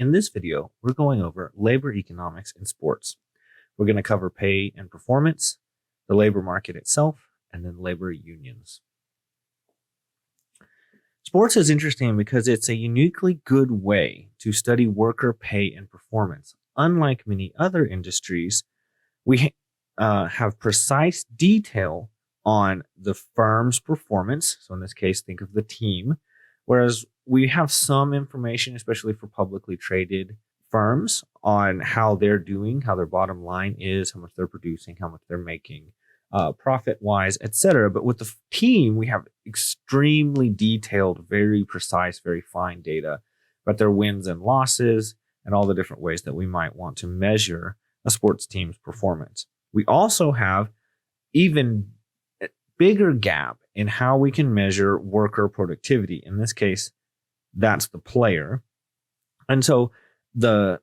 In this video, we're going over labor economics in sports. We're going to cover pay and performance, the labor market itself, and then labor unions. Sports is interesting because it's a uniquely good way to study worker pay and performance. Unlike many other industries, we have precise detail on the firm's performance. So in this case, think of the team. Whereas we have some information, especially for publicly traded firms, on how they're doing, how their bottom line is, how much they're producing, how much they're making, profit-wise, etc. But with the team, we have extremely detailed, very precise, very fine data about their wins and losses and all the different ways that we might want to measure a sports team's performance. We also have even bigger gap in how we can measure worker productivity. In this case, that's the player. And so the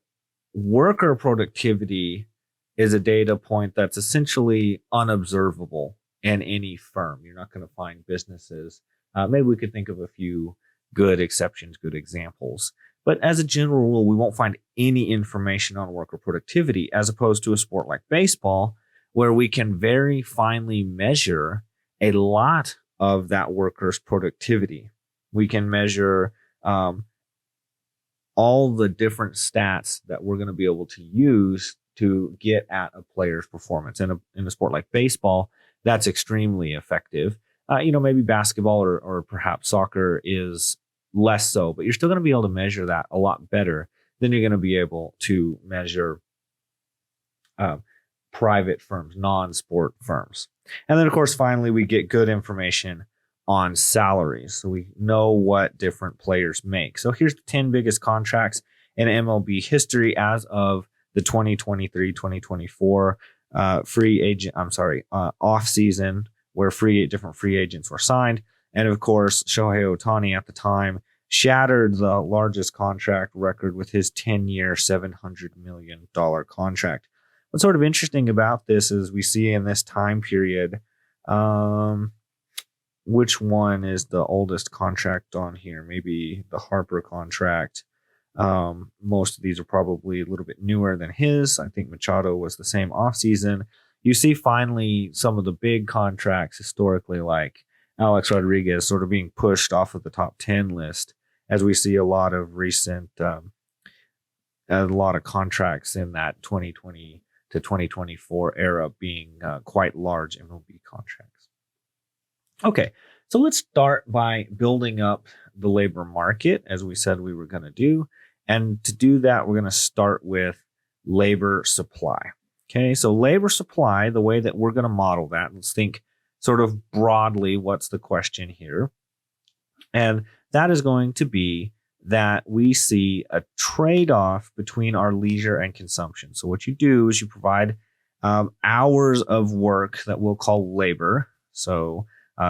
worker productivity is a data point that's essentially unobservable in any firm. You're not going to find businesses. Maybe we could think of a few good exceptions, good examples. But as a general rule, we won't find any information on worker productivity, as opposed to a sport like baseball, where we can very finely measure a lot of that worker's productivity. We can measure all the different stats that we're going to be able to use to get at a player's performance. In a sport like baseball, that's extremely effective. Maybe basketball or perhaps soccer is less so, but you're still going to be able to measure that a lot better than you're going to be able to measure private firms, non-sport firms. And then, of course, finally, we get good information on salaries. So we know what different players make. So here's the 10 biggest contracts in MLB history as of the 2023-2024 off season, where different free agents were signed. And of course, Shohei Ohtani at the time shattered the largest contract record with his 10-year, $700 million contract. What's sort of interesting about this is we see in this time period, which one is the oldest contract on here? Maybe the Harper contract. Most of these are probably a little bit newer than his. I think Machado was the same offseason. You see finally some of the big contracts historically, like Alex Rodriguez, sort of being pushed off of the top 10 list, as we see a lot of recent, a lot of contracts in that 2020 to 2024 era being quite large MLB contracts. Okay, so let's start by building up the labor market, as we said we were going to do. And to do that, we're going to start with labor supply. Okay, so labor supply, the way that we're going to model that, let's think sort of broadly, what's the question here? And that is going to be that we see a trade-off between our leisure and consumption. So what you do is you provide hours of work that we'll call labor. So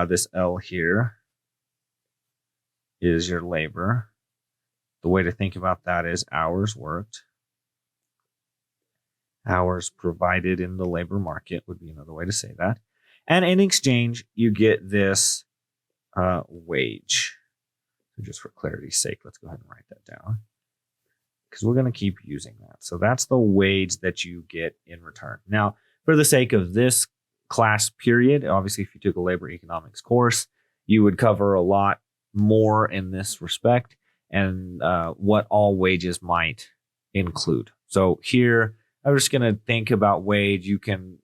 this L here is your labor. The way to think about that is hours worked. Hours provided in the labor market would be another way to say that. And in exchange, you get this wage. So just for clarity's sake, let's go ahead and write that down, because we're going to keep using that. So that's the wage that you get in return. Now, for the sake of this class period, obviously, if you took a labor economics course, you would cover a lot more in this respect and what all wages might include. So here, I'm just going to think about wage. You can,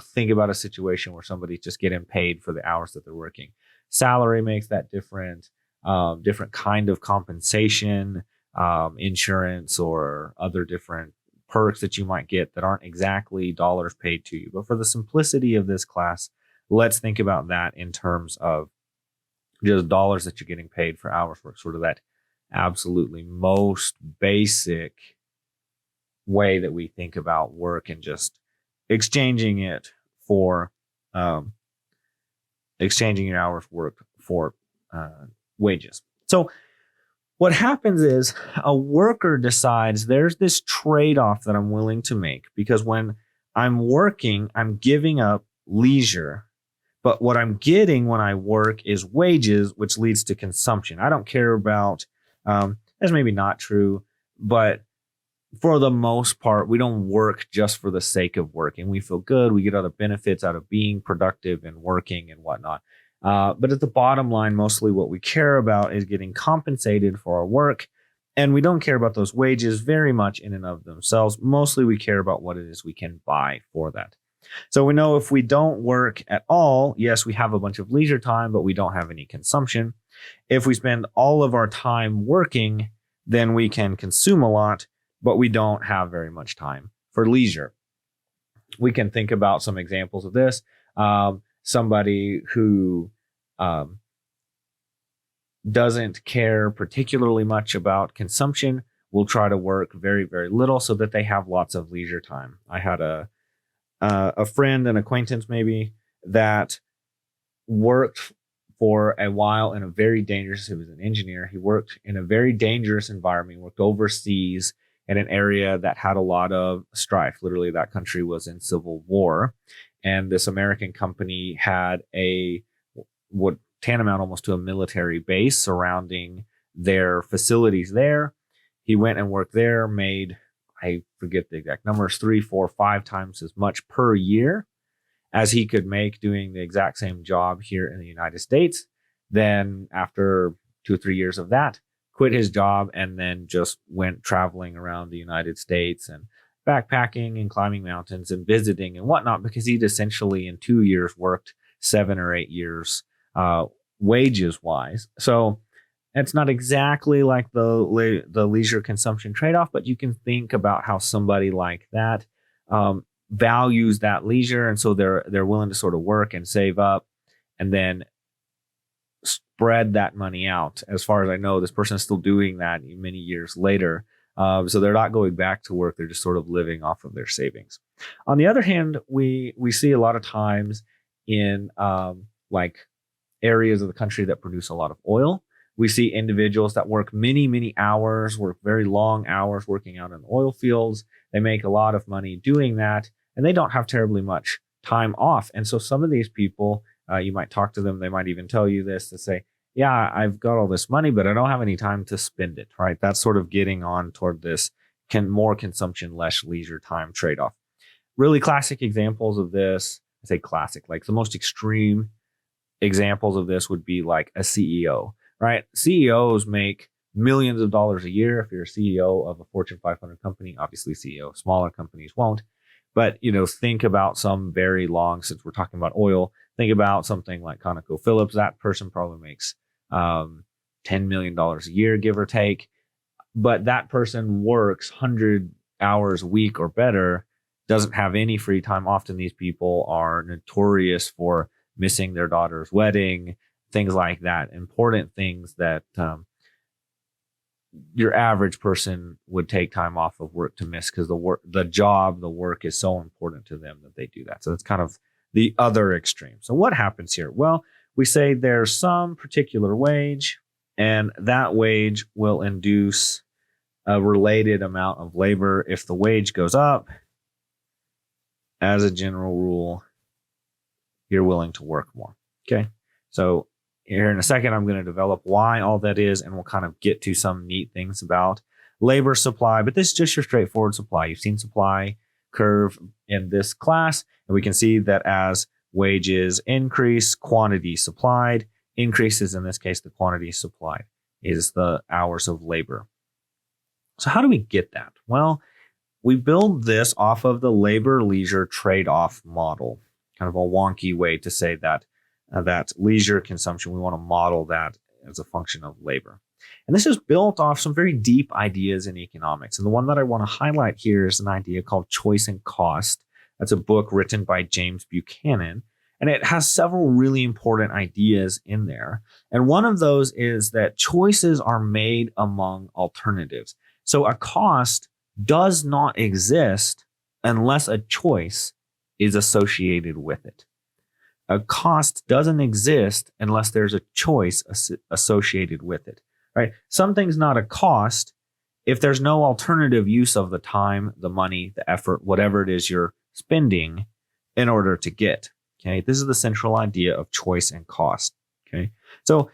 think about a situation where somebody's just getting paid for the hours that they're working. Salary makes that different. Different kind of compensation, insurance, or other different perks that you might get that aren't exactly dollars paid to you. But for the simplicity of this class, let's think about that in terms of just dollars that you're getting paid for hours work, sort of that absolutely most basic way that we think about work, and just exchanging it for exchanging your hours work for wages. So what happens is a worker decides there's this trade-off that I'm willing to make, because when I'm working, I'm giving up leisure, but what I'm getting when I work is wages, which leads to consumption. I don't care about, that's maybe not true. But for the most part, we don't work just for the sake of working. We feel good. We get other benefits out of being productive and working and whatnot. But at the bottom line, mostly what we care about is getting compensated for our work. And we don't care about those wages very much in and of themselves. Mostly we care about what it is we can buy for that. So we know if we don't work at all, yes, we have a bunch of leisure time, but we don't have any consumption. If we spend all of our time working, then we can consume a lot, but we don't have very much time for leisure. We can think about some examples of this. Somebody who doesn't care particularly much about consumption will try to work very, very little so that they have lots of leisure time. I had a friend, an acquaintance maybe, that worked for a while in a very dangerous, he was an engineer. He worked in a very dangerous environment, worked overseas in an area that had a lot of strife. Literally, that country was in civil war. And this American company had what tantamount almost to a military base surrounding their facilities there. He went and worked there, made, I forget the exact numbers, 3, 4, 5 times as much per year as he could make doing the exact same job here in the United States. Then after 2 or 3 years of that, quit his job and then just went traveling around the United States and backpacking and climbing mountains and visiting and whatnot, because he'd essentially in 2 years worked 7 or 8 years wages wise. So it's not exactly like the leisure consumption trade-off, but you can think about how somebody like that values that leisure, and so they're willing to sort of work and save up and then spread that money out. As far as I know, this person is still doing that many years later. So they're not going back to work. They're just sort of living off of their savings. On the other hand, we see a lot of times in like areas of the country that produce a lot of oil. We see individuals that work many, many hours, work very long hours working out in the oil fields. They make a lot of money doing that, and they don't have terribly much time off. And so some of these people, you might talk to them, they might even tell you this, to say, yeah, I've got all this money, but I don't have any time to spend it, right? That's sort of getting on toward this more consumption, less leisure time trade-off. Really classic examples of this, I say classic, like the most extreme examples of this would be like a CEO, right? CEOs make millions of dollars a year. If you're a CEO of a Fortune 500 company, obviously CEO of smaller companies won't. But, think about some very long, since we're talking about oil, think about something like ConocoPhillips. That person probably makes $10 million a year, give or take. But that person works 100 hours a week or better, doesn't have any free time. Often these people are notorious for missing their daughter's wedding, things like that, important things that your average person would take time off of work to miss, because the work is so important to them that they do that. So that's kind of the other extreme. So what happens here? Well, we say there's some particular wage, and that wage will induce a related amount of labor. If the wage goes up, as a general rule, you're willing to work more. Okay. So here in a second, I'm going to develop why all that is, and we'll kind of get to some neat things about labor supply. But this is just your straightforward supply. You've seen supply curve in this class, and we can see that as wages increase, quantity supplied increases. In this case, the quantity supplied is the hours of labor. So how do we get that? Well, we build this off of the labor-leisure trade-off model. Kind of a wonky way to say that that leisure consumption, we want to model that as a function of labor. And this is built off some very deep ideas in economics. And the one that I want to highlight here is an idea called choice and cost. That's a book written by James Buchanan. And it has several really important ideas in there. And one of those is that choices are made among alternatives. So a cost does not exist unless a choice is associated with it. A cost doesn't exist unless there's a choice associated with it, right? Something's not a cost if there's no alternative use of the time, the money, the effort, whatever it is you're spending in order to get. Okay, this is the central idea of choice and cost. Okay, so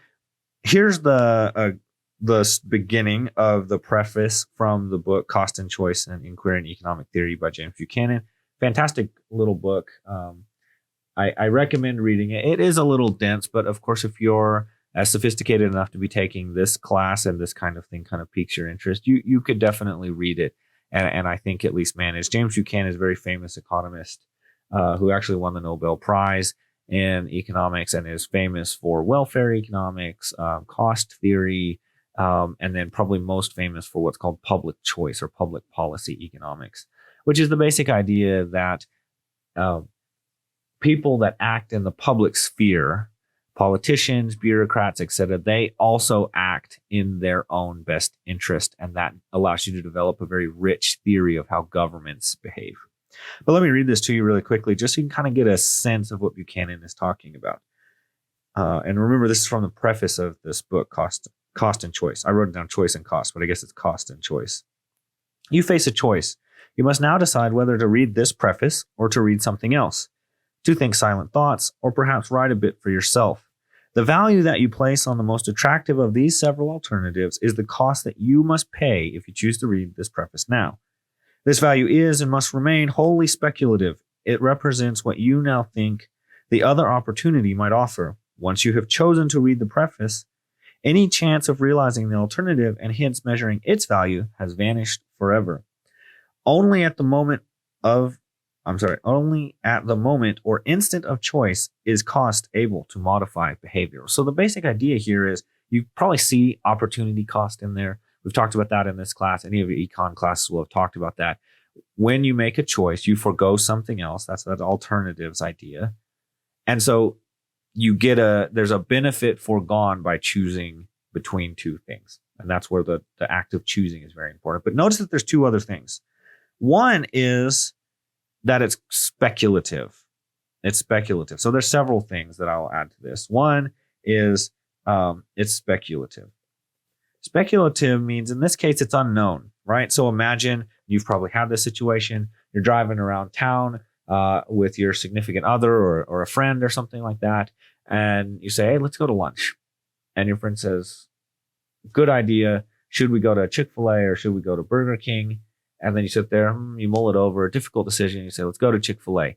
here's the beginning of the preface from the book Cost and Choice: An Inquiry in Economic Theory by James Buchanan. Fantastic little book. I recommend reading it. It is a little dense, but of course, if you're as sophisticated enough to be taking this class and this kind of thing kind of piques your interest, you could definitely read it, and I think at least manage. James Buchanan is a very famous economist who actually won the Nobel Prize in economics and is famous for welfare economics, cost theory, and then probably most famous for what's called public choice or public policy economics, which is the basic idea that people that act in the public sphere, politicians, bureaucrats, etc., they also act in their own best interest, and that allows you to develop a very rich theory of how governments behave. But let me read this to you really quickly, just so you can kind of get a sense of what Buchanan is talking about. And remember, this is from the preface of this book, Cost and Choice. I wrote it down choice and cost, but I guess it's cost and choice. You face a choice. You must now decide whether to read this preface or to read something else, to think silent thoughts, or perhaps write a bit for yourself. The value that you place on the most attractive of these several alternatives is the cost that you must pay if you choose to read this preface now. This value is and must remain wholly speculative. It represents what you now think the other opportunity might offer. Once you have chosen to read the preface, any chance of realizing the alternative and hence measuring its value has vanished forever. Only at the moment or instant of choice is cost able to modify behavior. So the basic idea here is you probably see opportunity cost in there. We've talked about that in this class. Any of your econ classes will have talked about that. When you make a choice, you forego something else. That's that alternatives idea. And so there's a benefit foregone by choosing between two things. And that's where the act of choosing is very important. But notice that there's two other things. One is that it's speculative. It's speculative. So there's several things that I'll add to this. One is it's speculative. Speculative means in this case it's unknown, right? So imagine you've probably had this situation. You're driving around town with your significant other or a friend or something like that, and you say, "Hey, let's go to lunch." And your friend says, "Good idea. Should we go to Chick-fil-A or should we go to Burger King?" And then you sit there, you mull it over, a difficult decision. You say, "Let's go to Chick-fil-A."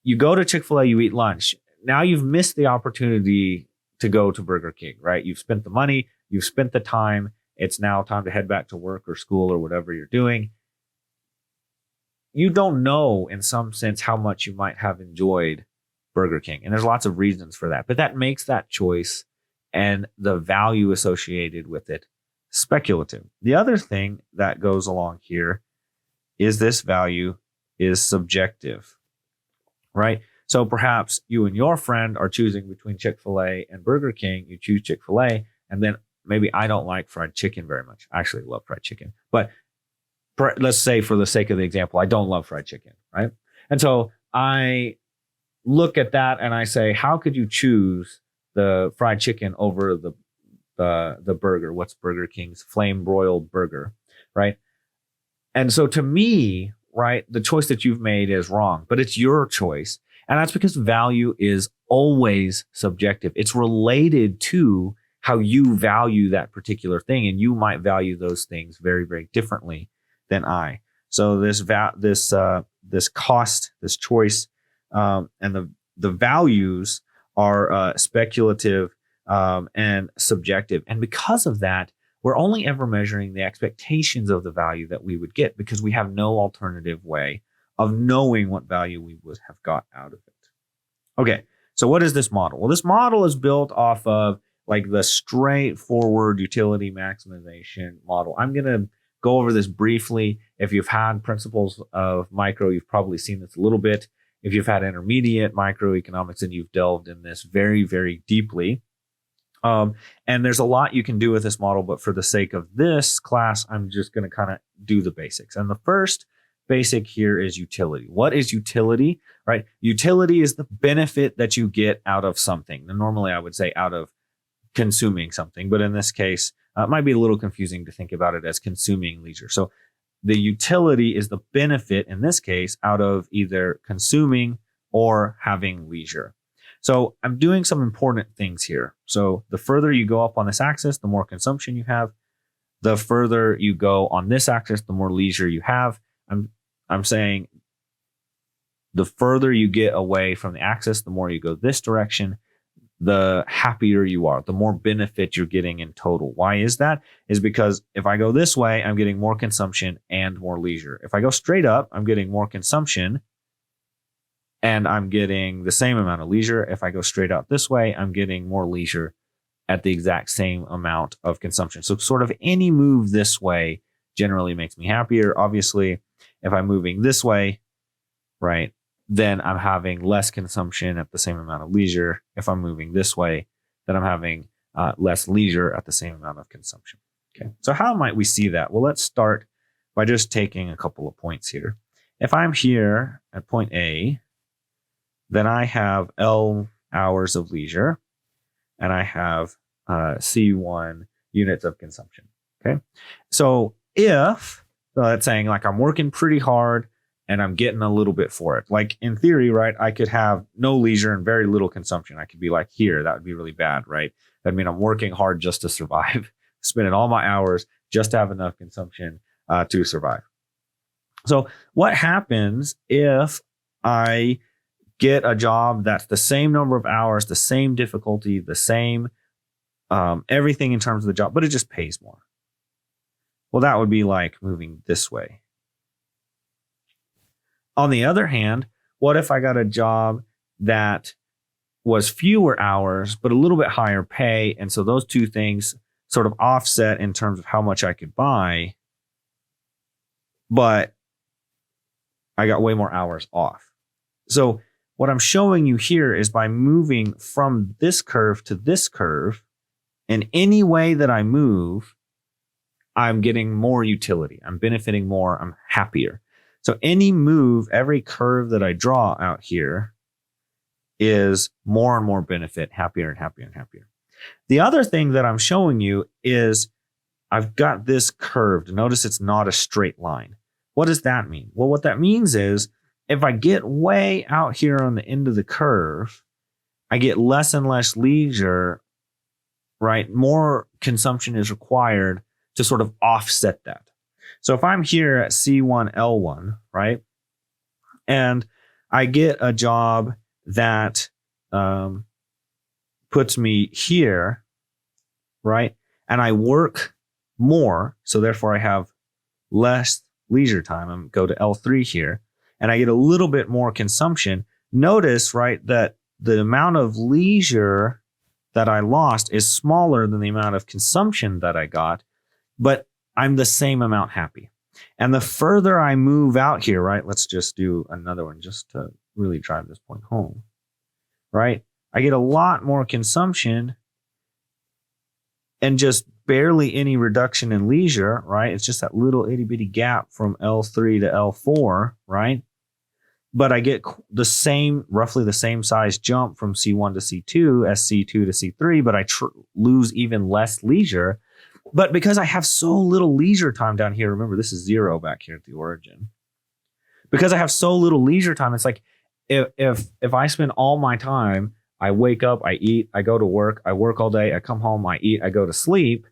You go to Chick-fil-A, you eat lunch. Now you've missed the opportunity to go to Burger King, right? You've spent the money, you've spent the time. It's now time to head back to work or school or whatever you're doing. You don't know, in some sense, how much you might have enjoyed Burger King. And there's lots of reasons for that. But that makes that choice and the value associated with it speculative. The other thing that goes along here is this value is subjective, right? So perhaps you and your friend are choosing between Chick-fil-A and Burger King. You choose Chick-fil-A, and then maybe I don't like fried chicken very much. I actually love fried chicken. But let's say for the sake of the example, I don't love fried chicken, right? And so I look at that and I say, how could you choose the fried chicken over the burger? What's Burger King's flame broiled burger, right? And so to me, right, the choice that you've made is wrong, but it's your choice. And that's because value is always subjective. It's related to how you value that particular thing. And you might value those things very, very differently than I. So this cost, this choice, and the values are speculative and subjective. And because of that, we're only ever measuring the expectations of the value that we would get because we have no alternative way of knowing what value we would have got out of it. Okay, so what is this model? Well, this model is built off of like the straightforward utility maximization model. I'm going to go over this briefly. If you've had principles of micro, you've probably seen this a little bit. If you've had intermediate microeconomics, and you've delved in this very, very deeply. And there's a lot you can do with this model, but for the sake of this class, I'm just going to kind of do the basics. And the first basic here is utility. What is utility, right? Utility is the benefit that you get out of something. And normally I would say out of consuming something, but in this case, it might be a little confusing to think about it as consuming leisure. So the utility is the benefit, in this case, out of either consuming or having leisure. So I'm doing some important things here. So the further you go up on this axis, the more consumption you have. The further you go on this axis, the more leisure you have. I'm saying the further you get away from the axis, the more you go this direction, the happier you are, the more benefit you're getting in total. Why is that? Is because if I go this way, I'm getting more consumption and more leisure. If I go straight up, I'm getting more consumption and I'm getting the same amount of leisure. If I go straight out this way, I'm getting more leisure at the exact same amount of consumption. So sort of any move this way generally makes me happier. Obviously, if I'm moving this way, right, then I'm having less consumption at the same amount of leisure. If I'm moving this way, then I'm having less leisure at the same amount of consumption. Okay, so how might we see that? Well, let's start by just taking a couple of points here. If I'm here at point A, then I have L hours of leisure, and I have C1 units of consumption. Okay, so if it's saying like I'm working pretty hard and I'm getting a little bit for it, like in theory, right, I could have no leisure and very little consumption. I could be like here, that would be really bad, right? That'd mean I'm working hard just to survive, spending all my hours just to have enough consumption to survive. So what happens if I get a job that's the same number of hours, the same difficulty, the same everything in terms of the job, but it just pays more? Well, that would be like moving this way. On the other hand, what if I got a job that was fewer hours, but a little bit higher pay? And so those two things sort of offset in terms of how much I could buy, but I got way more hours off. So what I'm showing you here is by moving from this curve to this curve, in any way that I move, I'm getting more utility. I'm benefiting more. I'm happier. So any move, every curve that I draw out here is more and more benefit, happier and happier and happier. The other thing that I'm showing you is I've got this curved. Notice it's not a straight line. What does that mean? Well, what that means is if I get way out here on the end of the curve, I get less and less leisure, right? More consumption is required to sort of offset that. So if I'm here at C1, L1, right, and I get a job that puts me here, right, and I work more, so therefore I have less leisure time. I'm go to L3 here, and I get a little bit more consumption. Notice, right, that the amount of leisure that I lost is smaller than the amount of consumption that I got, but I'm the same amount happy. And the further I move out here, right, let's just do another one just to really drive this point home, right? I get a lot more consumption and just barely any reduction in leisure, right? It's just that little itty bitty gap from L3 to L4, right? But I get the same, roughly the same size jump from C1 to C2 as C2 to C3, but I lose even less leisure. But because I have so little leisure time down here, remember this is 0 back here at the origin. Because I have so little leisure time, it's like if I spend all my time, I wake up, I eat, I go to work, I work all day, I come home, I eat, I go to sleep.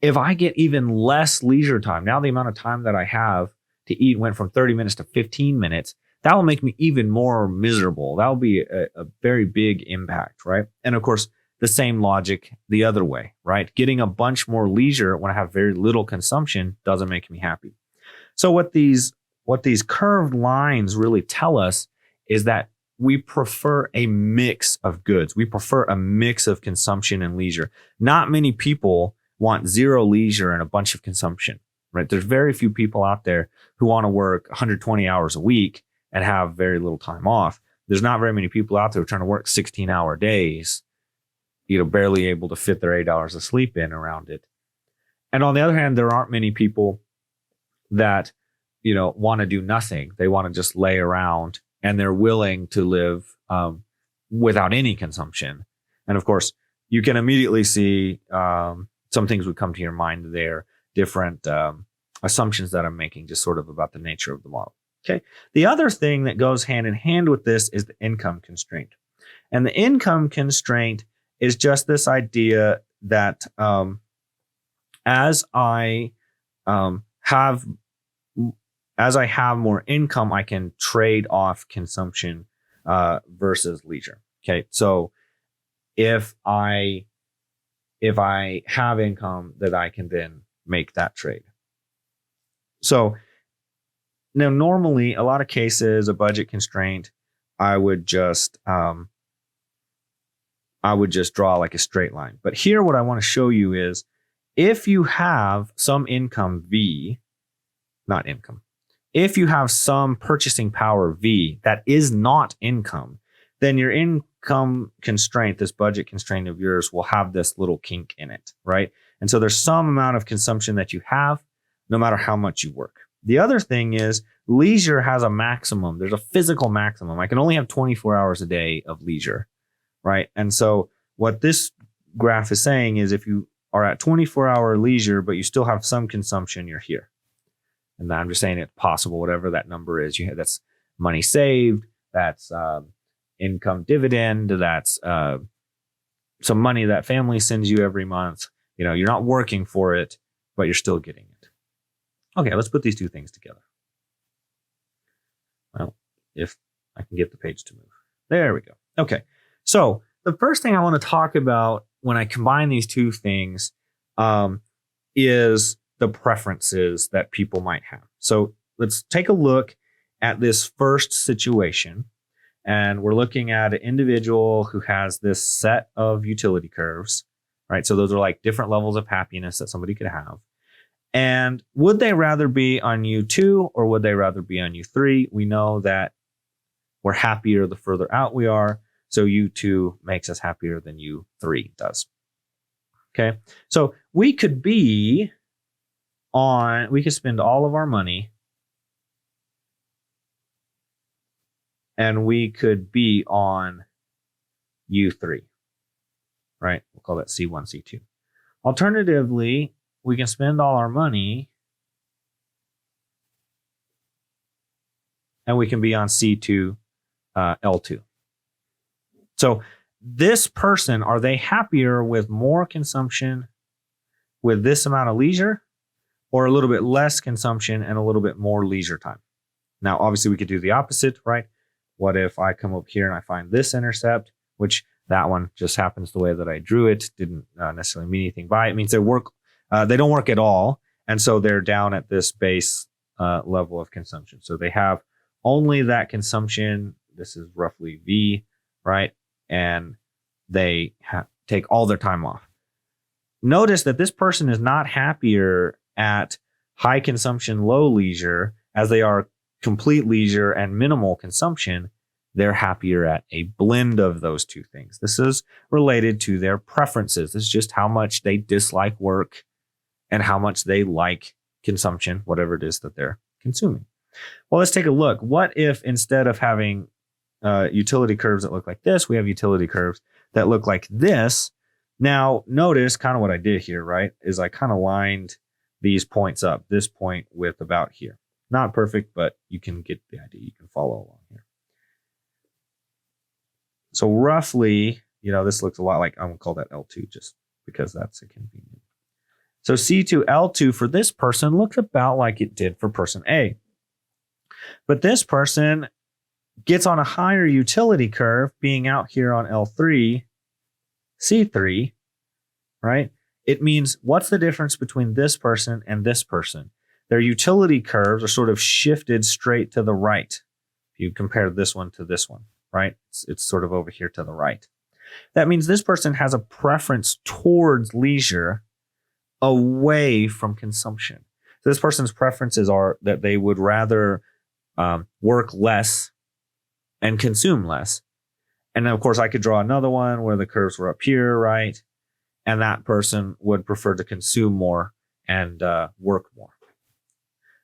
If I get even less leisure time, now the amount of time that I have to eat went from 30 minutes to 15 minutes, that will make me even more miserable. That will be a very big impact, right? And of course, the same logic the other way, right? Getting a bunch more leisure when I have very little consumption doesn't make me happy. So what these curved lines really tell us is that we prefer a mix of goods. We prefer a mix of consumption and leisure. Not many people want zero leisure and a bunch of consumption, right? There's very few people out there who want to work 120 hours a week and have very little time off. There's not very many people out there who are trying to work 16-hour days, barely able to fit their 8 hours of sleep in around it. And on the other hand, there aren't many people that, want to do nothing. They want to just lay around and they're willing to live without any consumption. And of course, you can immediately see some things would come to your mind there, different assumptions that I'm making just sort of about the nature of the model. Okay. The other thing that goes hand in hand with this is the income constraint. And the income constraint is just this idea that as I have more income, I can trade off consumption versus leisure. Okay, so if I have income, that I can then make that trade. So now, normally, a lot of cases, a budget constraint, I would just draw like a straight line. But here, what I want to show you is, if you have some income V, not income, if you have some purchasing power V that is not income, then your income constraint, this budget constraint of yours, will have this little kink in it, right? And so there's some amount of consumption that you have, no matter how much you work. The other thing is, leisure has a maximum. There's a physical maximum. I can only have 24 hours a day of leisure, right? And so what this graph is saying is, if you are at 24-hour leisure, but you still have some consumption, you're here. And I'm just saying it's possible, whatever that number is. You have, that's money saved, that's income dividend, that's some money that family sends you every month. You know, you're not working for it, but you're still getting it. Okay, let's put these two things together. Well, if I can get the page to move. There we go. Okay, so the first thing I want to talk about when I combine these two things is the preferences that people might have. So let's take a look at this first situation. And we're looking at an individual who has this set of utility curves, right? So those are like different levels of happiness that somebody could have. And would they rather be on U2 or would they rather be on U3? We know that we're happier the further out we are. So U2 makes us happier than U3 does. Okay. So we could spend all of our money and we could be on U3, right? We'll call that C1, C2. Alternatively, we can spend all our money and we can be on C2, L2. So this person, are they happier with more consumption with this amount of leisure, or a little bit less consumption and a little bit more leisure time? Now, obviously, we could do the opposite, right? What if I come up here and I find this intercept, which that one just happens the way that I drew it, didn't necessarily mean anything by it. It means they don't work at all. And so they're down at this base level of consumption. So they have only that consumption. This is roughly V, right? And they take all their time off. Notice that this person is not happier at high consumption, low leisure as they are complete leisure and minimal consumption. They're happier at a blend of those two things. This is related to their preferences. This is just how much they dislike work and how much they like consumption, whatever it is that they're consuming. Well, let's take a look. What if instead of having utility curves that look like this, we have utility curves that look like this? Now, notice kind of what I did here, right? Is I kind of lined these points up, this point with about here. Not perfect, but you can get the idea. You can follow along here. So roughly, this looks a lot like, I'm going to call that L2 just because that's a convenient. So C2, L2 for this person looks about like it did for person A. But this person gets on a higher utility curve being out here on L3, C3, right? It means, what's the difference between this person and this person? Their utility curves are sort of shifted straight to the right. If you compare this one to this one, right? It's sort of over here to the right. That means this person has a preference towards leisure away from consumption. So this person's preferences are that they would rather work less and consume less. And then, of course, I could draw another one where the curves were up here, right? And that person would prefer to consume more and work more.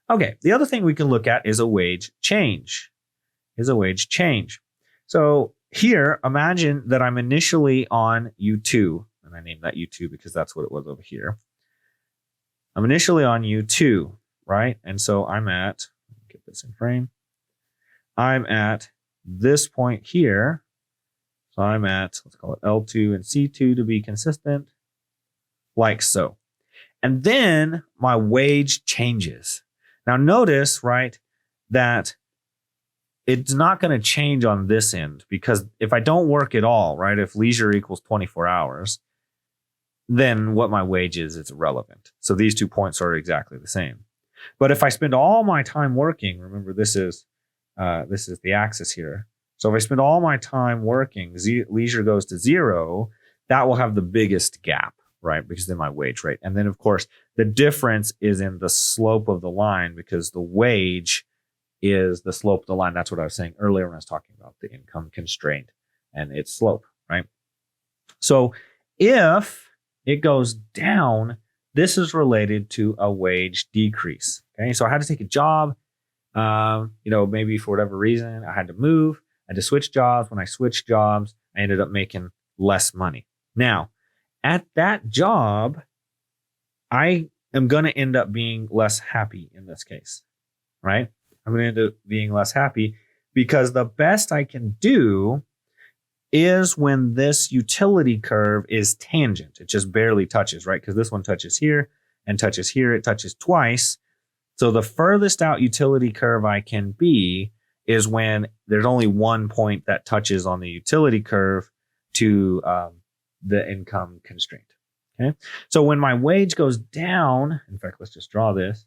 Okay, the other thing we can look at is a wage change. So here, imagine that I'm initially on U2, and I named that U2 because that's what it was over here. I'm initially on U2, right? And so I'm at, get this in frame. I'm at this point here, So I'm at, let's call it L2 and C2 to be consistent, like so. And then my wage changes. Now notice, right, that it's not going to change on this end, because if I don't work at all, right, if leisure equals 24 hours, then what my wage is irrelevant. So these 2 points are exactly the same. But if I spend all my time working, remember this is the axis here. So if I spend all my time working, leisure goes to 0, that will have the biggest gap, right? Because then my wage rate. And then of course, the difference is in the slope of the line, because the wage is the slope of the line. That's what I was saying earlier when I was talking about the income constraint and its slope, right? So if it goes down, this is related to a wage decrease. Okay, so I had to take a job. Maybe for whatever reason, I had to move. I had to switch jobs. When I switched jobs, I ended up making less money. Now, at that job, I am going to end up being less happy in this case, right? I'm going to end up being less happy because the best I can do is when this utility curve is tangent. It just barely touches, right? Because this one touches here and touches here. It touches twice. So the furthest out utility curve I can be is when there's only one point that touches on the utility curve to the income constraint. Okay. So when my wage goes down, in fact, let's just draw this.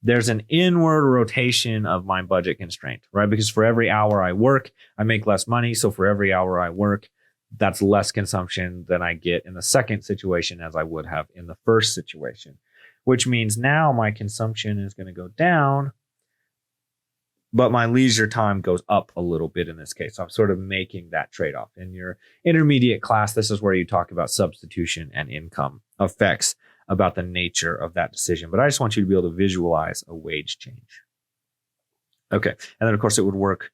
There's an inward rotation of my budget constraint, right? Because for every hour I work, I make less money. So for every hour I work, that's less consumption than I get in the second situation as I would have in the first situation, which means now my consumption is going to go down, but my leisure time goes up a little bit in this case. So I'm sort of making that trade-off. In your intermediate class, this is where you talk about substitution and income effects, about the nature of that decision. But I just want you to be able to visualize a wage change. Okay. And then, of course, it would work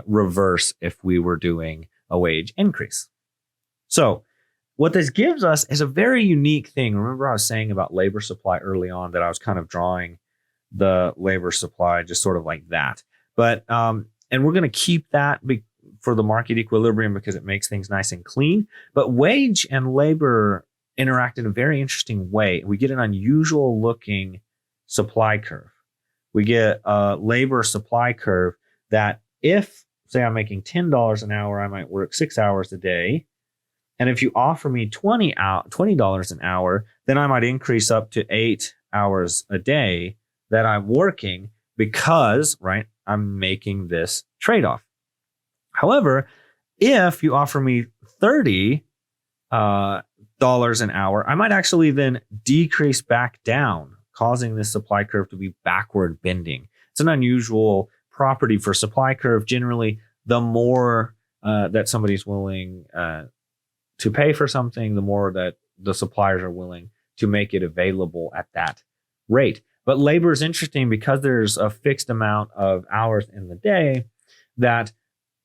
reverse if we were doing a wage increase. So what this gives us is a very unique thing. Remember I was saying about labor supply early on, that I was kind of drawing the labor supply just sort of like that. But, and we're going to keep that for the market equilibrium because it makes things nice and clean. But wage and labor interact in a very interesting way. We get an unusual looking supply curve. We get a labor supply curve that if, say, I'm making $10 an hour, I might work 6 hours a day. And if you offer me $20 an hour, then I might increase up to 8 hours a day that I'm working because, right, I'm making this trade-off. However, if you offer me $30 an hour, I might actually then decrease back down, causing this supply curve to be backward bending. It's an unusual property for supply curve. Generally, the more that somebody's willing to pay for something, the more that the suppliers are willing to make it available at that rate. But labor is interesting because there's a fixed amount of hours in the day that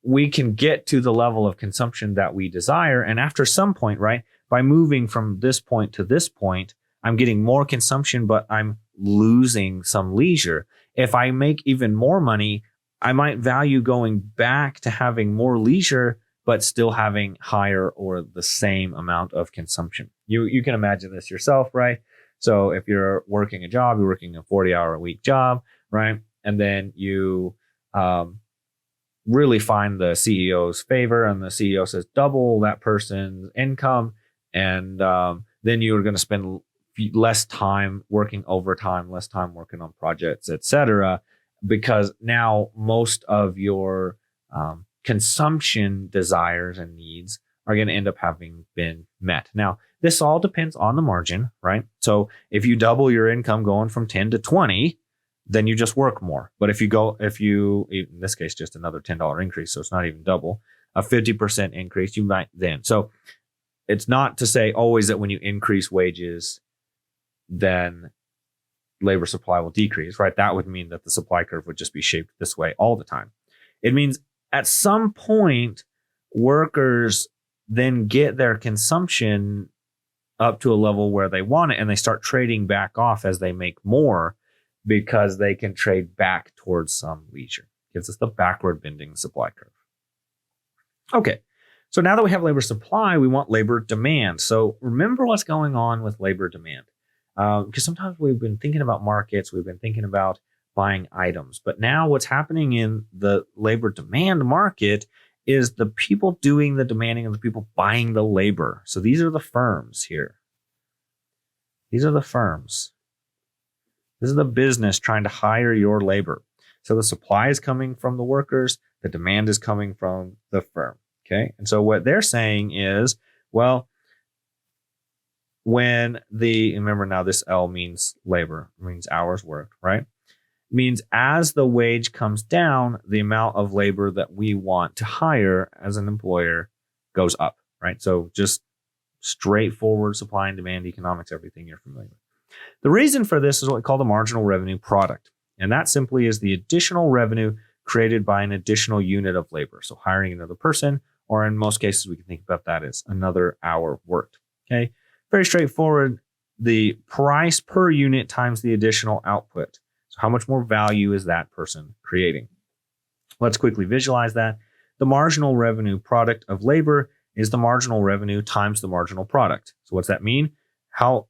we can get to the level of consumption that we desire. And after some point, right, by moving from this point to this point, I'm getting more consumption, but I'm losing some leisure. If I make even more money, I might value going back to having more leisure, but still having higher or the same amount of consumption. You can imagine this yourself, right? So if you're working a job, you're working a 40-hour-a-week job, right? And then you really find the CEO's favor, and the CEO says double that person's income, and then you're going to spend less time working overtime, less time working on projects, etc., because now most of your consumption desires and needs are going to end up having been met. Now, this all depends on the margin, right? So if you double your income going from 10 to 20, then you just work more. But if you, in this case, just another $10 increase, so it's not even double, a 50% increase, you might then. So it's not to say always that when you increase wages, then labor supply will decrease, right? That would mean that the supply curve would just be shaped this way all the time. It means at some point, workers then get their consumption up to a level where they want it, and they start trading back off as they make more because they can trade back towards some leisure. Gives us the backward bending supply curve. Okay, So now that we have labor supply, we want labor demand. So remember what's going on with labor demand. Because sometimes we've been thinking about markets, we've been thinking about buying items. But now what's happening in the labor demand market is the people doing the demanding of the people buying the labor. So these are the firms here. These are the firms. This is the business trying to hire your labor. So the supply is coming from the workers, the demand is coming from the firm. Okay. And so what they're saying is, well, remember now this L means labor, means hours worked, right? It means as the wage comes down, the amount of labor that we want to hire as an employer goes up, right? So just straightforward supply and demand economics, everything you're familiar with. The reason for this is what we call the marginal revenue product. And that simply is the additional revenue created by an additional unit of labor. So hiring another person, or in most cases, we can think about that as another hour worked. Okay. Very straightforward. The price per unit times the additional output. So how much more value is that person creating? Let's quickly visualize that. The marginal revenue product of labor is the marginal revenue times the marginal product. So what's that mean? How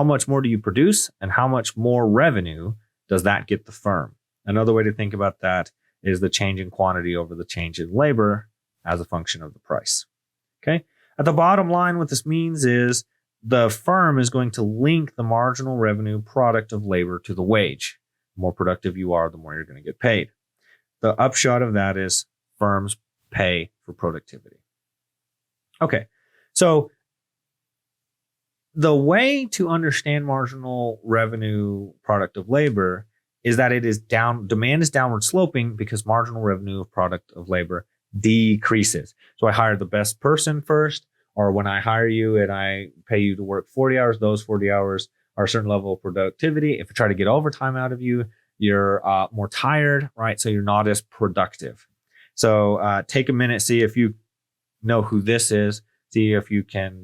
much more do you produce and how much more revenue does that get the firm? Another way to think about that is the change in quantity over the change in labor as a function of the price. Okay. At the bottom line, what this means is the firm is going to link the marginal revenue product of labor to the wage. The more productive you are, the more you're going to get paid. The upshot of that is firms pay for productivity. Okay. So the way to understand marginal revenue product of labor is that it is demand is downward sloping because marginal revenue of product of labor decreases. So I hire the best person first, or when I hire you and I pay you to work 40 hours, those 40 hours are a certain level of productivity. If I try to get overtime out of you, you're more tired, right? So you're not as productive. So take a minute, see if you know who this is, see if you can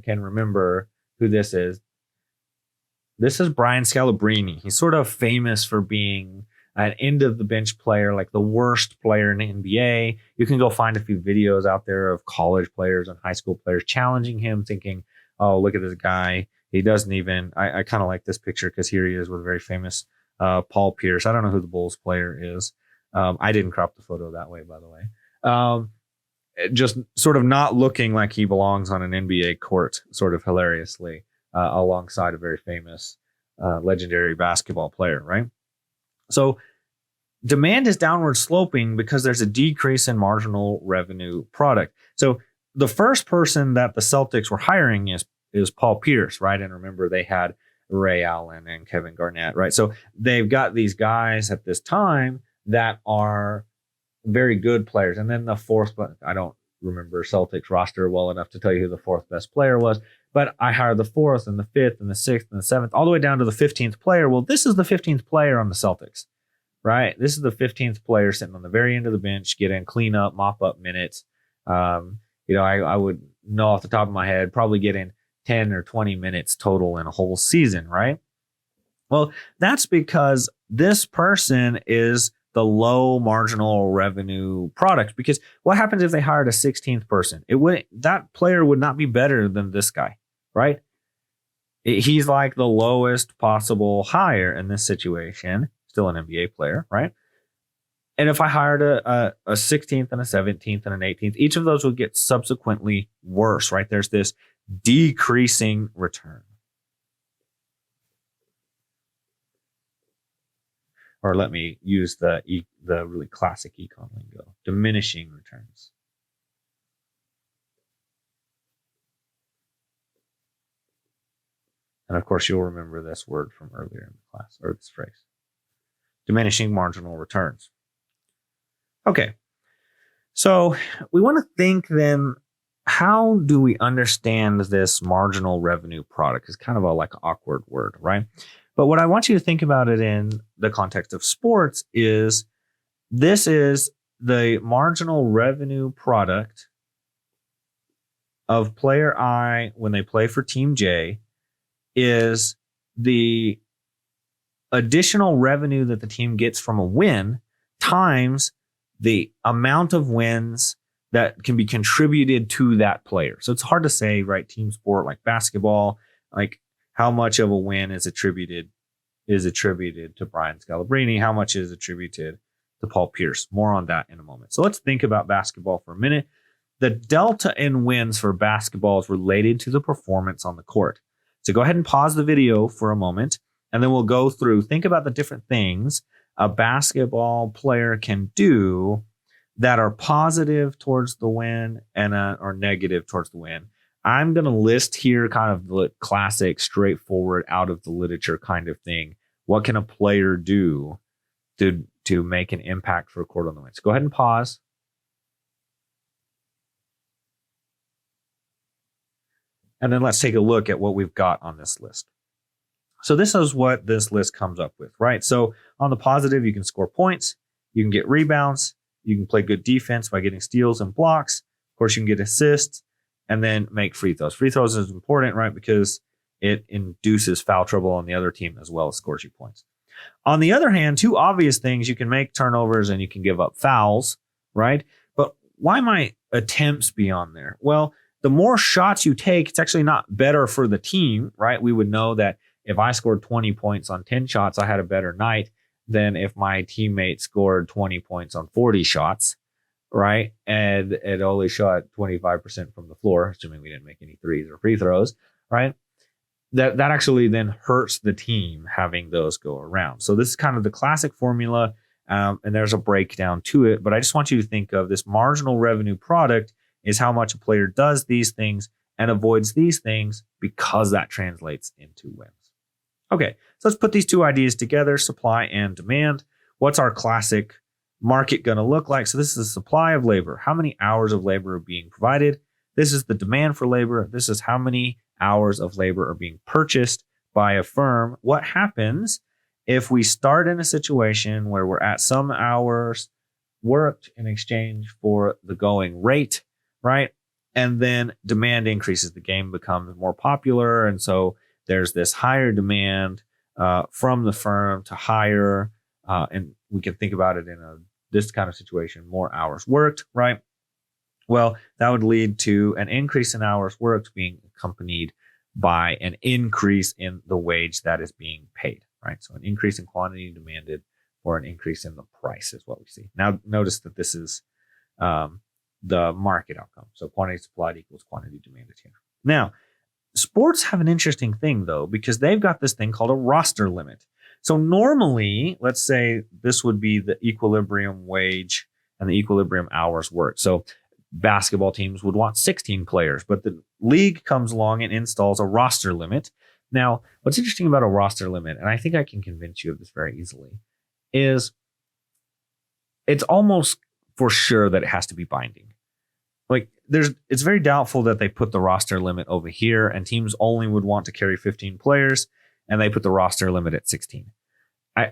remember who this is. This is Brian Scalabrine. He's sort of famous for being an end of the bench player, like the worst player in the NBA. You can go find a few videos out there of college players and high school players challenging him, thinking, oh, look at this guy. He doesn't even, I kind of like this picture because here he is with a very famous Paul Pierce. I don't know who the Bulls player is. I didn't crop the photo that way, by the way. Just sort of not looking like he belongs on an NBA court, sort of hilariously, alongside a very famous, legendary basketball player, right? So demand is downward sloping because there's a decrease in marginal revenue product. So the first person that the Celtics were hiring is Paul Pierce, right? And remember, they had Ray Allen and Kevin Garnett, right? So they've got these guys at this time that are very good players. And then the fourth, I don't remember Celtics roster well enough to tell you who the fourth best player was, but I hired the fourth and the fifth and the sixth and the seventh, all the way down to the 15th player. Well, this is the 15th player on the Celtics, right? This is the 15th player sitting on the very end of the bench, getting cleanup, mop up minutes. I would know off the top of my head, probably getting 10 or 20 minutes total in a whole season, right? Well, that's because this person is the low marginal revenue product. Because what happens if they hired a 16th person? That player would not be better than this guy, right? He's like the lowest possible hire in this situation. Still an NBA player, right? And if I hired a 16th and a 17th and an 18th, each of those would get subsequently worse, right? There's this decreasing return. Or let me use the really classic econ lingo, diminishing returns. And of course, you'll remember this word from earlier in the class, or this phrase, diminishing marginal returns. Okay, so we want to think then, how do we understand this marginal revenue product? It's kind of an awkward word, right? But what I want you to think about it in the context of sports is this is the marginal revenue product of player I when they play for team J is the additional revenue that the team gets from a win times the amount of wins that can be contributed to that player. So it's hard to say, right? Team sport like basketball, like how much of a win is attributed to Brian Scalabrine, how much is attributed to Paul Pierce. More on that in a moment. So let's think about basketball for a minute. The delta in wins for basketball is related to the performance on the court. So go ahead and pause the video for a moment, and then we'll go through, think about the different things a basketball player can do that are positive towards the win and or negative towards the win. I'm going to list here kind of the classic, straightforward, out of the literature kind of thing. What can a player do to make an impact for a court on the win? So go ahead and pause. And then let's take a look at what we've got on this list. So this is what this list comes up with, right? So on the positive, you can score points, you can get rebounds, you can play good defense by getting steals and blocks. Of course, you can get assists and then make free throws. Free throws is important, right? Because it induces foul trouble on the other team as well as scores you points. On the other hand, two obvious things, you can make turnovers and you can give up fouls, right? But why might attempts be on there? Well, the more shots you take, it's actually not better for the team, right? We would know that if I scored 20 points on 10 shots, I had a better night than if my teammate scored 20 points on 40 shots, right? And it only shot 25% from the floor, assuming we didn't make any threes or free throws, right? That actually then hurts the team having those go around. So this is kind of the classic formula, and there's a breakdown to it. But I just want you to think of this marginal revenue product is how much a player does these things and avoids these things, because that translates into wins. Okay, so let's put these two ideas together, supply and demand. What's our classic market going to look like? So this is the supply of labor. How many hours of labor are being provided? This is the demand for labor. This is how many hours of labor are being purchased by a firm. What happens if we start in a situation where we're at some hours worked in exchange for the going rate, right? And then demand increases. The game becomes more popular. And so there's this higher demand from the firm to hire. And we can think about it in this kind of situation, more hours worked, right? Well, that would lead to an increase in hours worked being accompanied by an increase in the wage that is being paid, right? So an increase in quantity demanded or an increase in the price is what we see. Now, notice that this is the market outcome. So quantity supplied equals quantity demanded here. Now, sports have an interesting thing, though, because they've got this thing called a roster limit. So normally, let's say this would be the equilibrium wage and the equilibrium hours worked. So basketball teams would want 16 players, but the league comes along and installs a roster limit. Now, what's interesting about a roster limit, and I think I can convince you of this very easily, is it's almost for sure that it has to be binding. Like it's very doubtful that they put the roster limit over here and teams only would want to carry 15 players and they put the roster limit at 16.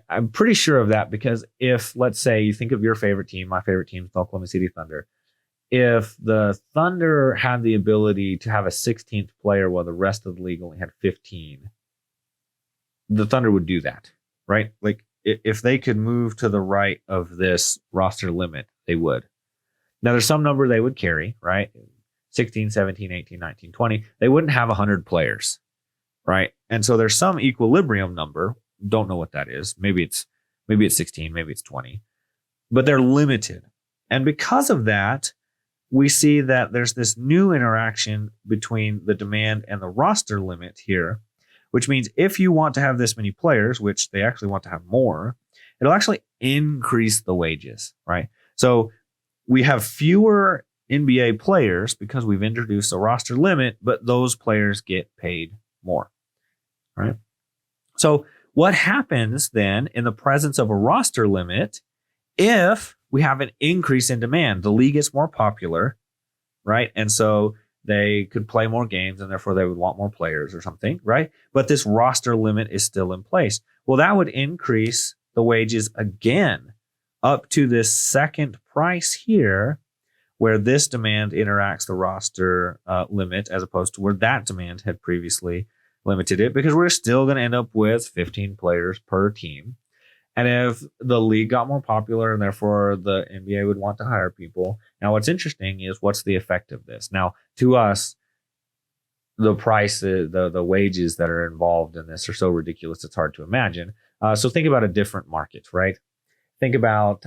I'm pretty sure of that, because if, let's say, you think of your favorite team, my favorite team is the Oklahoma City Thunder. If the Thunder had the ability to have a 16th player while the rest of the league only had 15, the Thunder would do that, right? Like if they could move to the right of this roster limit, they would. Now, there's some number they would carry, right? 16, 17, 18, 19, 20. They wouldn't have 100 players, right? And so there's some equilibrium number. Don't know what that is. Maybe it's 16, maybe it's 20. But they're limited. And because of that, we see that there's this new interaction between the demand and the roster limit here, which means if you want to have this many players, which they actually want to have more, it'll actually increase the wages, right? So we have fewer NBA players because we've introduced a roster limit, but those players get paid more, right? So what happens then in the presence of a roster limit if we have an increase in demand? The league gets more popular, right? And so they could play more games and therefore they would want more players or something, right? But this roster limit is still in place. Well, that would increase the wages again up to this second price here, where this demand interacts the roster limit as opposed to where that demand had previously limited it, because we're still going to end up with 15 players per team. And if the league got more popular and therefore the NBA would want to hire people. Now, what's interesting is what's the effect of this? Now, to us, the prices, the wages that are involved in this are so ridiculous it's hard to imagine. So think about a different market, right? Think about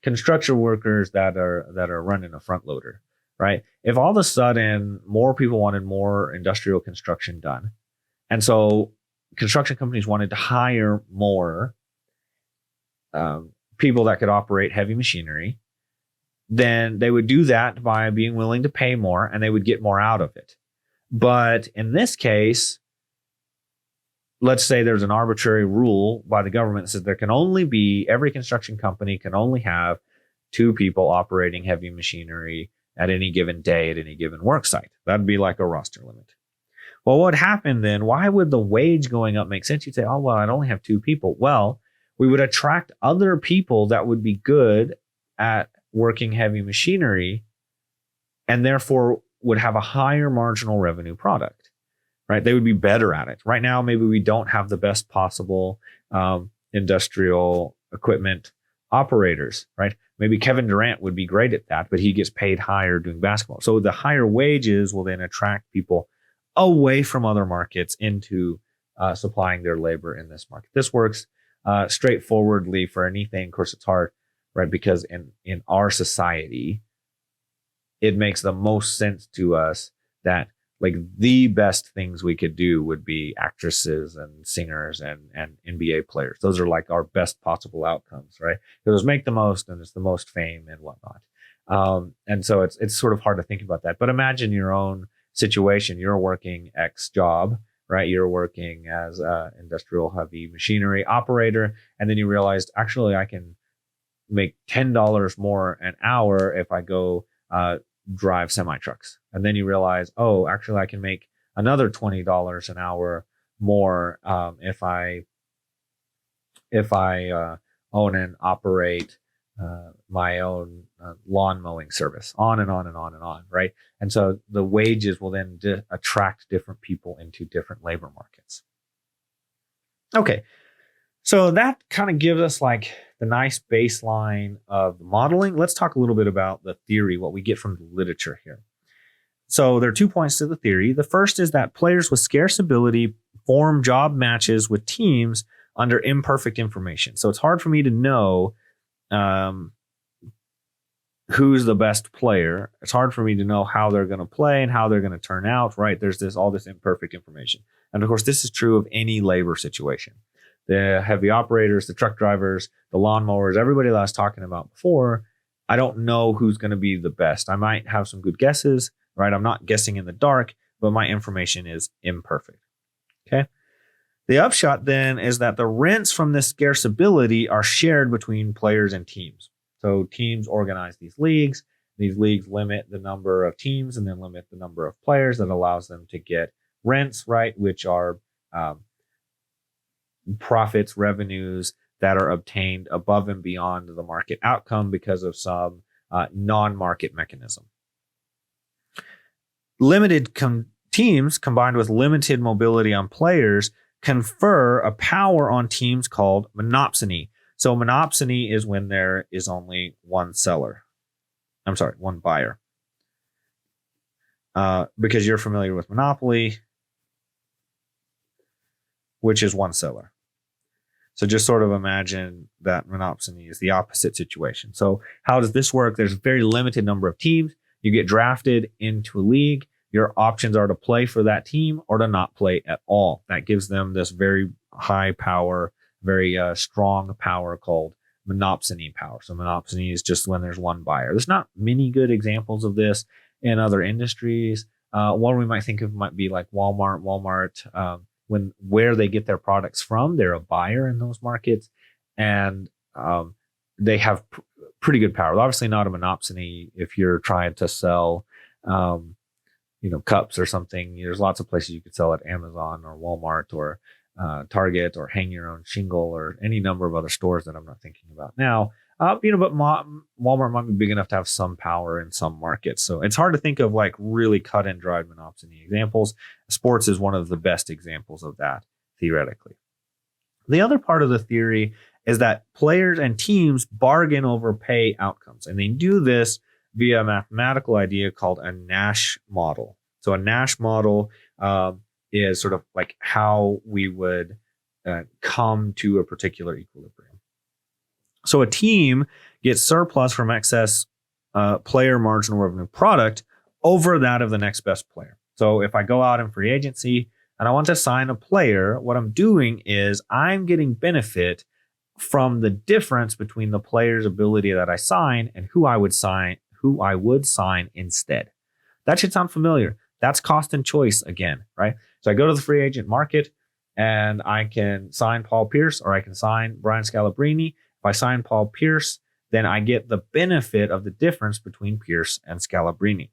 construction workers that are running a front loader, right? If all of a sudden more people wanted more industrial construction done, and so construction companies wanted to hire more people that could operate heavy machinery, then they would do that by being willing to pay more, and they would get more out of it. But in this case, let's say there's an arbitrary rule by the government that says there can only be, every construction company can only have 2 people operating heavy machinery at any given day at any given work site. That'd be like a roster limit. Well, what happened then? Why would the wage going up make sense? You'd say, oh, well, I'd only have 2 people. Well, we would attract other people that would be good at working heavy machinery and therefore would have a higher marginal revenue product, right? They would be better at it. Right now, maybe we don't have the best possible industrial equipment operators, right? Maybe Kevin Durant would be great at that, but he gets paid higher doing basketball. So the higher wages will then attract people away from other markets into supplying their labor in this market. This works straightforwardly for anything. Of course, it's hard, right? Because in our society, it makes the most sense to us that like the best things we could do would be actresses and singers and NBA players. Those are like our best possible outcomes, right? Those make the most and it's the most fame and whatnot. And so it's sort of hard to think about that. But imagine your own situation. You're working X job, right? You're working as an industrial heavy machinery operator. And then you realized, actually, I can make $10 more an hour if I go drive semi trucks. And then you realize, oh, actually, I can make another $20 an hour more if I own and operate my own lawn mowing service, on and on and on and on, right? And so the wages will then attract different people into different labor markets. Okay, so that kind of gives us like the nice baseline of the modeling. Let's talk a little bit about the theory, what we get from the literature here. So there are 2 points to the theory. The first is that players with scarce ability form job matches with teams under imperfect information. So it's hard for me to know who's the best player. It's hard for me to know how they're going to play and how they're going to turn out, right? There's all this imperfect information. And of course, this is true of any labor situation. The heavy operators, the truck drivers, the lawnmowers, everybody that I was talking about before, I don't know who's going to be the best. I might have some good guesses, right? I'm not guessing in the dark, but my information is imperfect. Okay. The upshot then is that the rents from this scarce ability are shared between players and teams. So teams organize these leagues. These leagues limit the number of teams and then limit the number of players. That allows them to get rents, right, which are profits, revenues that are obtained above and beyond the market outcome because of some non-market mechanism. Limited teams combined with limited mobility on players confer a power on teams called monopsony. So monopsony is when there is only one buyer. Because you're familiar with monopoly, which is one seller. So just sort of imagine that monopsony is the opposite situation. So how does this work? There's a very limited number of teams. You get drafted into a league. Your options are to play for that team or to not play at all. That gives them this very high power, very strong power called monopsony power. So monopsony is just when there's one buyer. There's not many good examples of this in other industries. One we might think of might be like Walmart. Where they get their products from, they're a buyer in those markets, and they have pretty good power. Obviously, not a monopsony if you're trying to sell, cups or something. There's lots of places you could sell at Amazon or Walmart or Target or hang your own shingle or any number of other stores that I'm not thinking about now. But Walmart might be big enough to have some power in some markets. So it's hard to think of like really cut and dried monopsony examples. Sports is one of the best examples of that theoretically. The other part of the theory is that players and teams bargain over pay outcomes, and they do this via a mathematical idea called a Nash model. So a Nash model is sort of like how we would come to a particular equilibrium. So a team gets surplus from excess player marginal revenue product over that of the next best player. So if I go out in free agency and I want to sign a player, what I'm doing is I'm getting benefit from the difference between the player's ability that I sign and who I would sign instead. That should sound familiar. That's cost and choice again, right? So I go to the free agent market and I can sign Paul Pierce or I can sign Brian Scalabrine. If I sign Paul Pierce, then I get the benefit of the difference between Pierce and Scalabrine.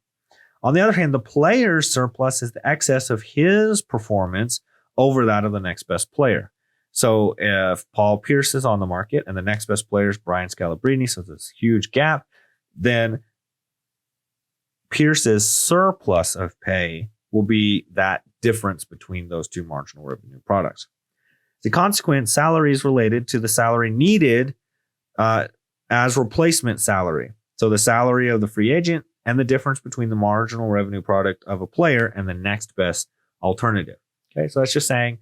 On the other hand, the player's surplus is the excess of his performance over that of the next best player. So if Paul Pierce is on the market and the next best player is Brian Scalabrine, so there's this huge gap, then Pierce's surplus of pay will be that difference between those two marginal revenue products. The consequent salary is related to the salary needed as replacement salary. So the salary of the free agent and the difference between the marginal revenue product of a player and the next best alternative. Okay, so that's just saying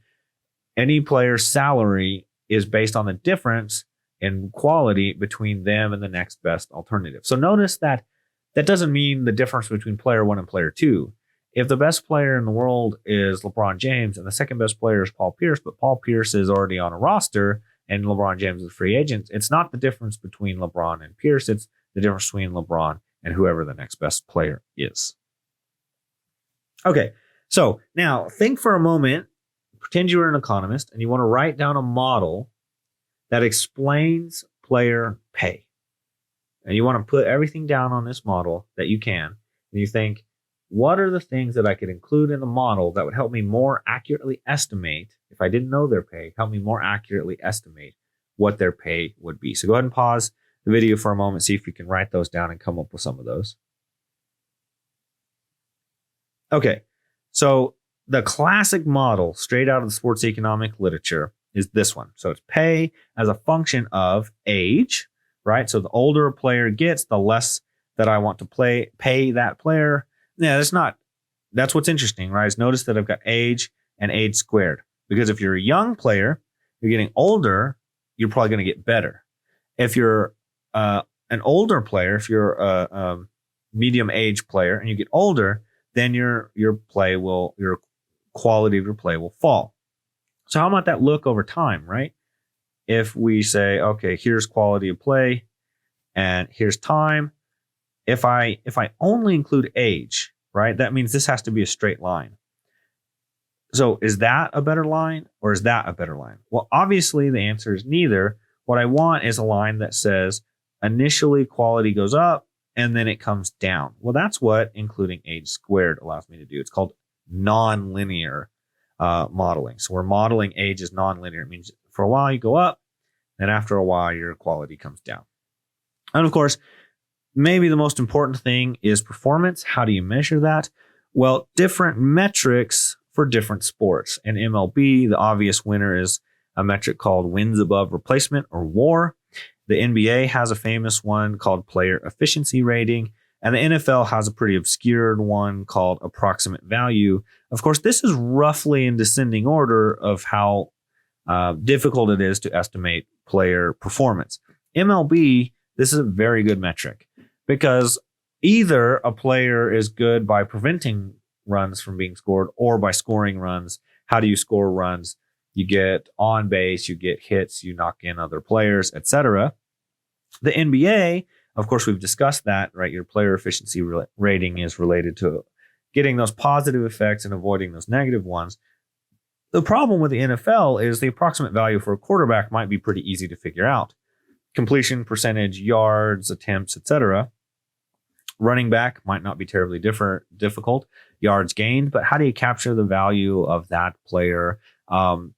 any player's salary is based on the difference in quality between them and the next best alternative. So notice that that doesn't mean the difference between player one and player two. If the best player in the world is LeBron James and the second best player is Paul Pierce, but Paul Pierce is already on a roster and LeBron James is a free agent, it's not the difference between LeBron and Pierce. It's the difference between LeBron and whoever the next best player is. Okay, so now think for a moment, pretend you're an economist and you want to write down a model that explains player pay. And you want to put everything down on this model that you can. And you think, what are the things that I could include in the model that would help me more accurately estimate, if I didn't know their pay, help me more accurately estimate what their pay would be. So go ahead and pause the video for a moment, see if you can write those down and come up with some of those. Okay, so the classic model straight out of the sports economic literature is this one. So it's pay as a function of age, right? So the older a player gets, the less that I want to pay that player. Yeah, that's what's interesting, right? Is notice that I've got age and age squared. Because if you're a young player, you're getting older, you're probably going to get better. If you're an older player, if you're a medium age player and you get older, then your quality of your play will fall. So how might that look over time, right? If we say, okay, here's quality of play and here's time. If I only include age, right, that means this has to be a straight line. So is that a better line or is that a better line? Well, obviously the answer is neither. What I want is a line that says initially quality goes up and then it comes down. Well, that's what including age squared allows me to do. It's called nonlinear modeling. So we're modeling age as nonlinear. It means for a while you go up, and after a while your quality comes down. And of course, maybe the most important thing is performance. How do you measure that? Well, different metrics for different sports. In MLB, the obvious winner is a metric called wins above replacement or WAR. The NBA has a famous one called player efficiency rating. And the NFL has a pretty obscured one called approximate value. Of course, this is roughly in descending order of how difficult it is to estimate player performance. MLB, this is a very good metric because either a player is good by preventing runs from being scored or by scoring runs. How do you score runs? You get on base, you get hits, you knock in other players, etc. The NBA, of course, we've discussed that, right? Your player efficiency rating is related to getting those positive effects and avoiding those negative ones. The problem with the NFL is the approximate value for a quarterback might be pretty easy to figure out. Completion percentage, yards, attempts, etc. Running back might not be terribly difficult. Yards gained, but how do you capture the value of that player?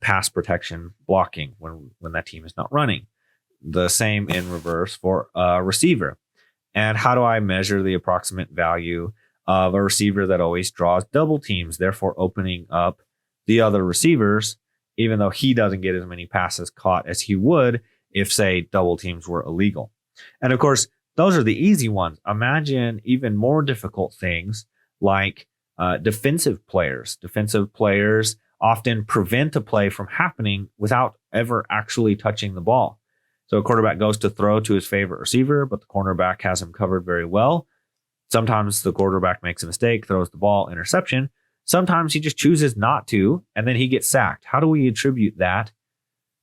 Pass protection, blocking when that team is not running. The same in reverse for a receiver. And how do I measure the approximate value of a receiver that always draws double teams, therefore opening up the other receivers even though he doesn't get as many passes caught as he would if, say, double teams were illegal. And of course, those are the easy ones. Imagine even more difficult things like defensive players. Defensive players often prevent a play from happening without ever actually touching the ball. So a quarterback goes to throw to his favorite receiver, but the cornerback has him covered very well. Sometimes the quarterback makes a mistake, throws the ball, interception. Sometimes he just chooses not to, and then he gets sacked. How do we attribute that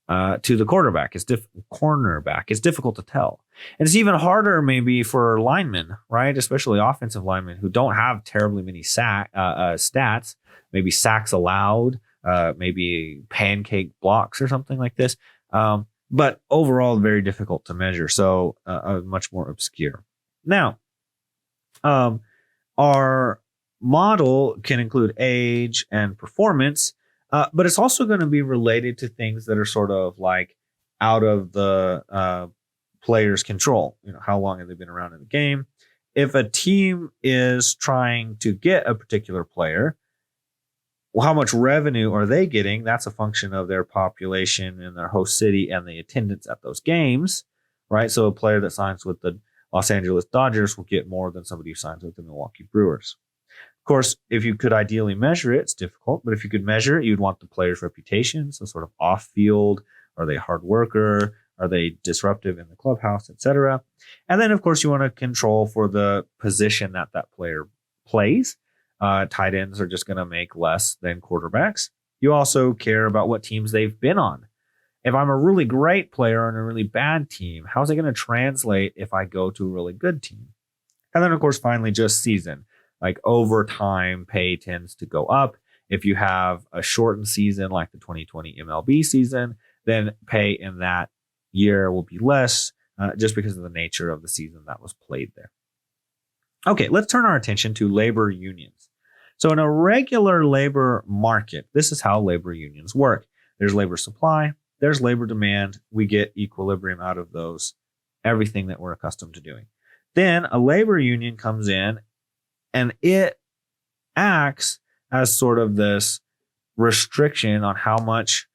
to the quarterback? Cornerback. It's difficult to tell. And it's even harder maybe for linemen, right? Especially offensive linemen who don't have terribly many stats, maybe sacks allowed, maybe pancake blocks or something like this. But overall, very difficult to measure. So much more obscure. Now, our model can include age and performance, but it's also going to be related to things that are sort of like out of the player's control. How long have they been around in the game? If a team is trying to get a particular player, well, how much revenue are they getting? That's a function of their population in their host city and the attendance at those games, right? So a player that signs with the Los Angeles Dodgers will get more than somebody who signs with the Milwaukee Brewers. Of course, if you could ideally measure it, it's difficult, but if you could measure it, you'd want the player's reputation, so sort of off-field. Are they a hard worker? Are they disruptive in the clubhouse, etc.? And then, of course, you want to control for the position that player plays. Tight ends are just going to make less than quarterbacks. You also care about what teams they've been on. If I'm a really great player on a really bad team, how's it going to translate if I go to a really good team? And then, of course, finally, just season. Like over time, pay tends to go up. If you have a shortened season like the 2020 MLB season, then pay in that year will be less just because of the nature of the season that was played there. Okay, let's turn our attention to labor unions. So in a regular labor market, this is how labor unions work. There's labor supply, there's labor demand. We get equilibrium out of those, everything that we're accustomed to doing. Then a labor union comes in and it acts as sort of this restriction on how much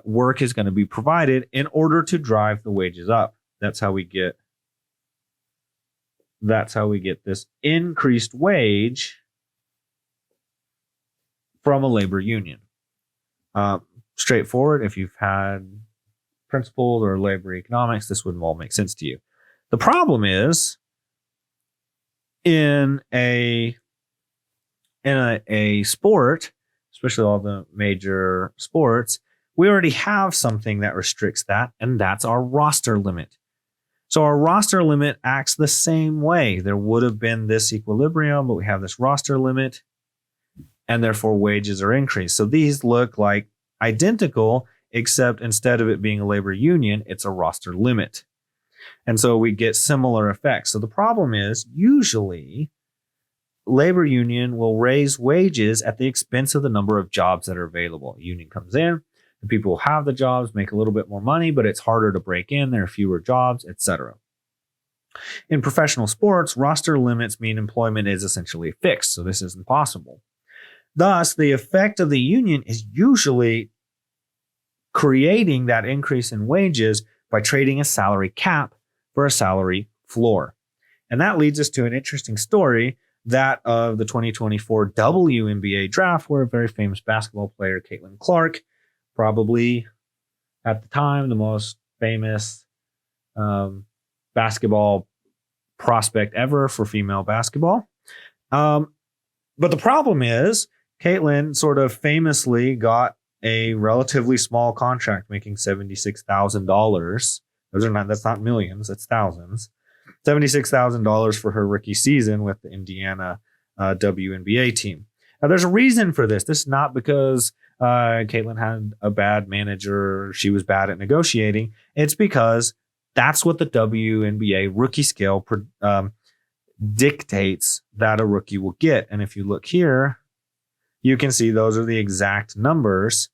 work is going to be provided in order to drive the wages up. That's how we get this increased wage from a labor union. Straightforward. If you've had principles or labor economics, this would all make sense to you. The problem is in a sport, especially all the major sports, we already have something that restricts that, and that's our roster limit. So our roster limit acts the same way. There would have been this equilibrium, but we have this roster limit, and therefore wages are increased. So these look like identical, except instead of it being a labor union, it's a roster limit. And so we get similar effects. So the problem is usually labor union will raise wages at the expense of the number of jobs that are available. Union comes in, the people who have the jobs make a little bit more money, but it's harder to break in. There are fewer jobs, etc. In professional sports, roster limits mean employment is essentially fixed. So this isn't possible. Thus, the effect of the union is usually creating that increase in wages by trading a salary cap for a salary floor. And that leads us to an interesting story, that of the 2024 WNBA draft, where a very famous basketball player, Caitlin Clark, probably at the time the most famous basketball prospect ever for female basketball. But the problem is, Caitlin sort of famously got a relatively small contract, making $76,000. That's not millions, that's thousands. $76,000 for her rookie season with the Indiana WNBA team. Now, there's a reason for this. This is not because Caitlin had a bad manager, she was bad at negotiating. It's because that's what the WNBA rookie scale dictates that a rookie will get. And if you look here, you can see those are the exact numbers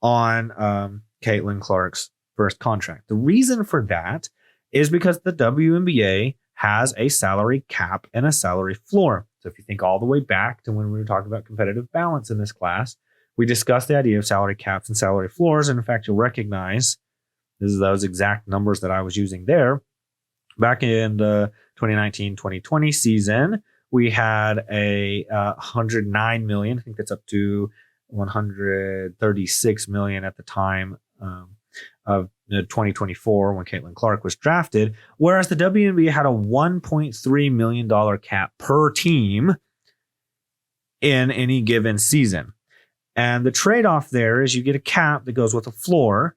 on Caitlin Clark's first contract. The reason for that is because the WNBA has a salary cap and a salary floor. So if you think all the way back to when we were talking about competitive balance in this class, we discussed the idea of salary caps and salary floors. And in fact, you'll recognize this is those exact numbers that I was using there. Back in the 2019-2020 season, we had a 109 million. I think that's up to 136 million at the time of 2024 when Caitlin Clark was drafted. Whereas the WNBA had a $1.3 million cap per team in any given season. And the trade-off there is you get a cap that goes with a floor.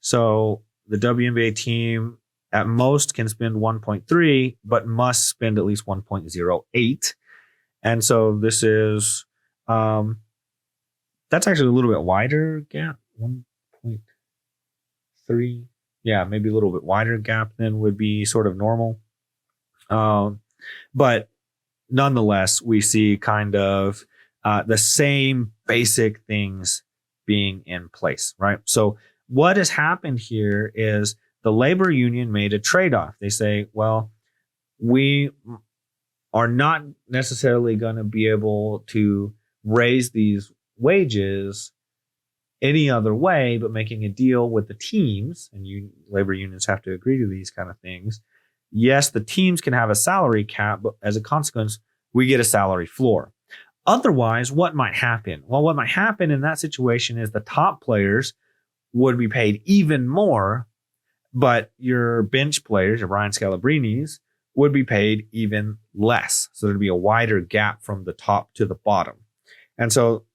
So the WNBA team at most can spend 1.3, but must spend at least 1.08. And so this is, that's actually a little bit wider gap, 1.3. Yeah, maybe a little bit wider gap than would be sort of normal. But nonetheless, we see kind of the same basic things being in place, right? So what has happened here is the labor union made a trade-off. They say, well, we are not necessarily going to be able to raise these wages any other way, but making a deal with the teams, and labor unions have to agree to these kind of things. Yes, the teams can have a salary cap, but as a consequence, we get a salary floor. Otherwise, what might happen? Well, what might happen in that situation is the top players would be paid even more, but your bench players, your Ryan Scalabrinis, would be paid even less. So there'd be a wider gap from the top to the bottom. And so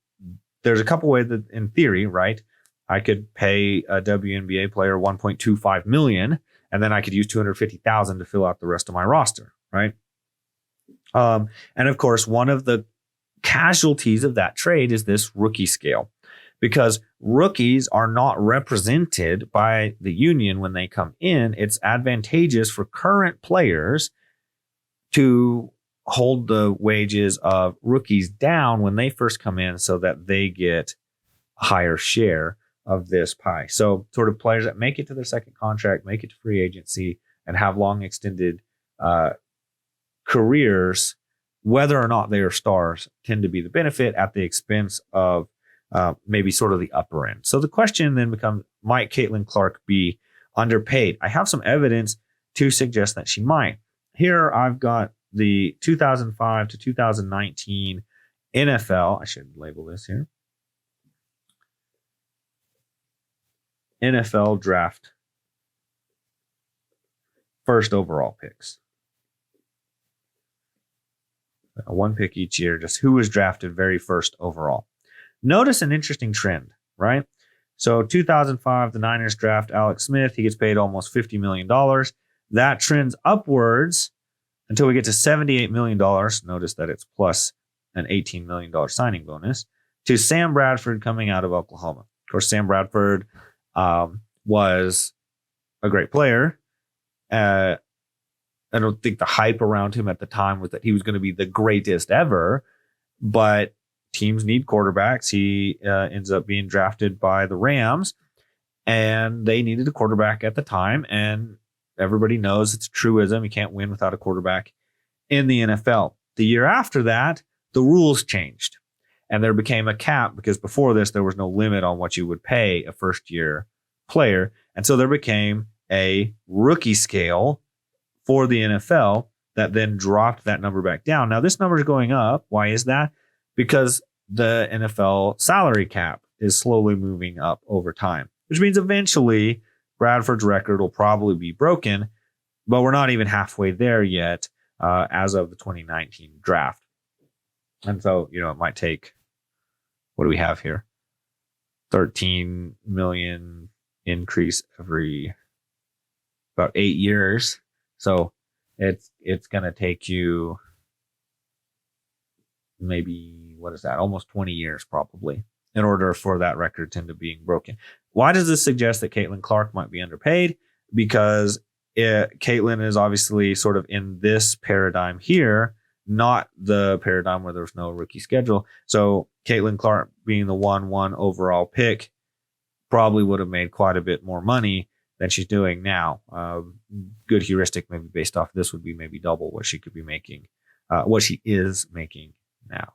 there's a couple ways that, in theory, right, I could pay a WNBA player 1.25 million, and then I could use 250,000 to fill out the rest of my roster, right? And of course, one of the casualties of that trade is this rookie scale, because rookies are not represented by the union when they come in. It's advantageous for current players to hold the wages of rookies down when they first come in so that they get a higher share of this pie. So sort of players that make it to their second contract, make it to free agency, and have long extended careers, whether or not they are stars, tend to be the benefit at the expense of maybe sort of the upper end. So the question then becomes, might Caitlin Clark be underpaid? I have some evidence to suggest that she might. Here I've got the 2005 to 2019 NFL. I should label this here. NFL draft first overall picks. One pick each year, just who was drafted very first overall. Notice an interesting trend, right? So 2005, the Niners draft Alex Smith. He gets paid almost $50 million. That trends upwards until we get to $78 million. Notice that it's plus an $18 million signing bonus to Sam Bradford coming out of Oklahoma. Of course, Sam Bradford was a great player. I don't think the hype around him at the time was that he was going to be the greatest ever, but teams need quarterbacks. He ends up being drafted by the Rams, and they needed a quarterback at the time. And everybody knows it's a truism. You can't win without a quarterback in the NFL. The year after that, the rules changed, and there became a cap, because before this, there was no limit on what you would pay a first-year player. And so there became a rookie scale for the NFL that then dropped that number back down. Now, this number is going up. Why is that? Because the NFL salary cap is slowly moving up over time, which means eventually Bradford's record will probably be broken, but we're not even halfway there yet as of the 2019 draft. And so, it might take, what do we have here? 13 million increase every about 8 years. So it's going to take you maybe, what is that? Almost 20 years probably in order for that record to end up being broken. Why does this suggest that Caitlin Clark might be underpaid? Because Caitlin is obviously sort of in this paradigm here, not the paradigm where there's no rookie schedule. So Caitlin Clark being the 1-1 overall pick probably would have made quite a bit more money than she's doing now. Good heuristic, maybe based off this, would be maybe double what she could be making, what she is making now.